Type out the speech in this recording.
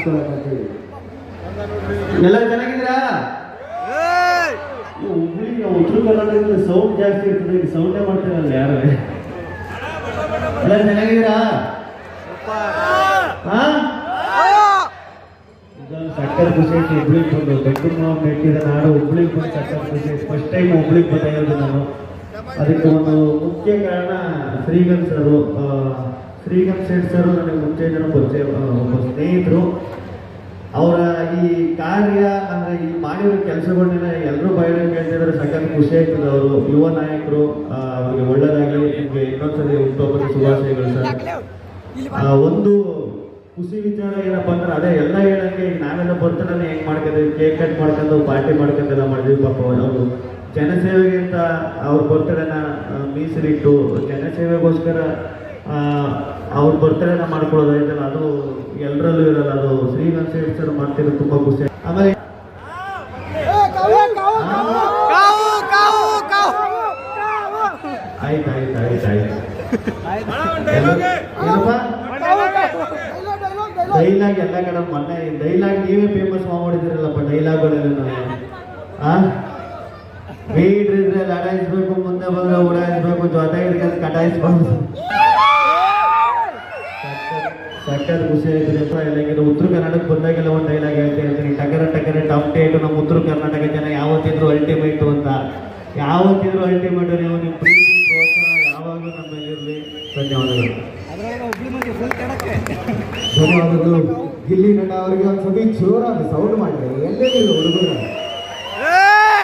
ಮುಗಿಸ್ಕೊಳಕಂತೀವಿ. ಎಲ್ಲ ಚೆನ್ನಾಗಿದ್ದೀರಾ? ಹುಬ್ಳಿಗೆ ಉತ್ತರ ಕರ್ನಾಟಕದಲ್ಲಿ ಸೌಂಡ್ ಜಾಸ್ತಿ ಇರ್ತದೆ, ಈಗ ಸೌಂಡೇ ಮಾಡ್ತೀರಲ್ಲ ಯಾರು? ಎಲ್ಲ ಚೆನ್ನಾಗಿದ್ದೀರಾ? ಸಕ್ಕರೆ ಖುಷಿ ಐತಿ ಹುಬ್ಳಿಗೆ ಬಂದು. ಬೆಂಗಳೂರು ಮೆಟ್ಟಿದ ನಾಡು ಹುಬ್ಳಿಗೆ ಬಂದು ಸಕ್ಕರೆ ಖುಷಿ ಐತಿ. ಫಸ್ಟ್ ಟೈಮ್ ಹುಬ್ಳಿಗೆ ಬರ್ತಾ ಇರೋದು ನಾನು. ಅದಕ್ಕೆ ಒಂದು ಮುಖ್ಯ ಕಾರಣ ಶ್ರೀಗಂಧ್ ಸರು. ಶ್ರೀಗಂಧ್ ಶೆಟ್ ಸರು ನನಗೆ ಮುಂಚೆ ಜನ ಪರಿಚಯ, ಒಬ್ಬ ಸ್ನೇಹಿತರು. ಅವರ ಈ ಕಾರ್ಯ ಅಂದರೆ ಈ ಮಾಡಿರೋ ಕೆಲಸಗಳನ್ನೆಲ್ಲ ಎಲ್ಲರೂ ಬಾಯಿಗೆ ಕೇಳ್ತಿದ್ದಾರೆ. ಸಕ್ಕರೆ ಖುಷಿ ಆಗ್ತದೆ. ಅವರು ಯುವ ನಾಯಕರು, ಅವ್ರಿಗೆ ಒಳ್ಳೆಯದಾಗಲಿ. ನಿಮಗೆ ಇನ್ನೊಂದ್ಸರಿ ಹುಟ್ಟುಹಬ್ಬದ ಶುಭಾಶಯಗಳು ಸರ್. ಒಂದು ಖುಷಿ ವಿಚಾರ ಏನಪ್ಪ ಅಂದ್ರೆ ಅದೇ ಎಲ್ಲ ಹೇಳಂಗೆ ಈಗ ನಾವೆಲ್ಲ ಬರ್ತಡೇ ಹೆಂಗೆ ಮಾಡ್ಕೊಂಡಿದ್ವಿ, ಕೇಕ್ ಕಟ್ ಮಾಡ್ಕೊಂಡು ಪಾರ್ಟಿ ಮಾಡ್ಕೊಂಡೆಲ್ಲ ಮಾಡಿದ್ವಿ. ಪಾಪ ಅವರು ಜನಸೇವೆಗೆ ಅಂತ ಅವ್ರ ಬರ್ತಡೇನ ಮೀಸಲಿಟ್ಟು ಜನಸೇವೆಗೋಸ್ಕರ ಅವ್ರ ಬರ್ತಡೇನ ಮಾಡ್ಕೊಳ್ಳೋದೈತಲ್ಲ, ಅದು ಎಲ್ಲರಲ್ಲೂ ಇರಲ್ಲ. ಅದು ಶ್ರೀಗಂಧ್ ಶೆಟ್ ಸರ್ ಮಾಡ್ತಿರೋದು ತುಂಬ ಖುಷಿ. ಆಮೇಲೆ ಆಯ್ತು ಆಯ್ತು ಆಯ್ತು ಆಯ್ತು ಏನಪ್ಪ ಡೈಲಾಗ್ ಎಲ್ಲ ಕಡೆ ಮೊನ್ನೆ ಡೈಲಾಗ್ ನೀವೇ ಫೇಮಸ್ ಮಾಡಿದಿರಲ್ಲಪ್ಪ ಡೈಲಾಗ್ಗಳೆಲ್ಲ. ಬೇಡ್ರಿದ್ರೆ ಲಡಾಯಿಸ್ಬೇಕು, ಮುಂದೆ ಬಂದ್ರೆ ಉಡಾಯಿಸ್ಬೇಕು, ಜೊತೆ ಇದ್ರೆ ಕಟಾಯಿಸ್ಬಾರ್ದು. ಸಕ್ಕರ್ ಖುಷಿ ಆಯ್ತು. ಎಲ್ಲ ಉತ್ತರ ಕರ್ನಾಟಕ ಬಂದಾಗೆಲ್ಲ ಒಂದು ಡೈಲಾಗ್ ಹೇಳ್ತೀನಿ, ಟಕರ ಟಕರೆ ಟಾಪ್ ಟೇಟು. ನಮ್ಮ ಉತ್ತರ ಕರ್ನಾಟಕ ಜನ ಯಾವತ್ತಿದ್ರು ಅಲ್ಟಿಮೇಟು ಅಂತ. ಯಾವತ್ತಿದ್ರು ಅಲ್ಟಿಮೇಟು. ನೀವು ನಿಮ್ಮ ಪ್ರೀತಿ ಪ್ರೋತ್ಸಾಹ ಯಾವಾಗಲೂ ನಮ್ಮ ಮೇಲೆ ಇರಲಿ. ಧನ್ಯವಾದಗಳು. ಧನ್ಯವಾದಗಳು. ಗಿಲ್ಲಿ ನಟ ಅವರಿಗೆ ಒಂದು ಸತಿ ಜೋರಾಗಿ ಸೌಂಡ್ ಮಾಡಿರಿ. ಎಲ್ಲೇ ಹುಡುಗರು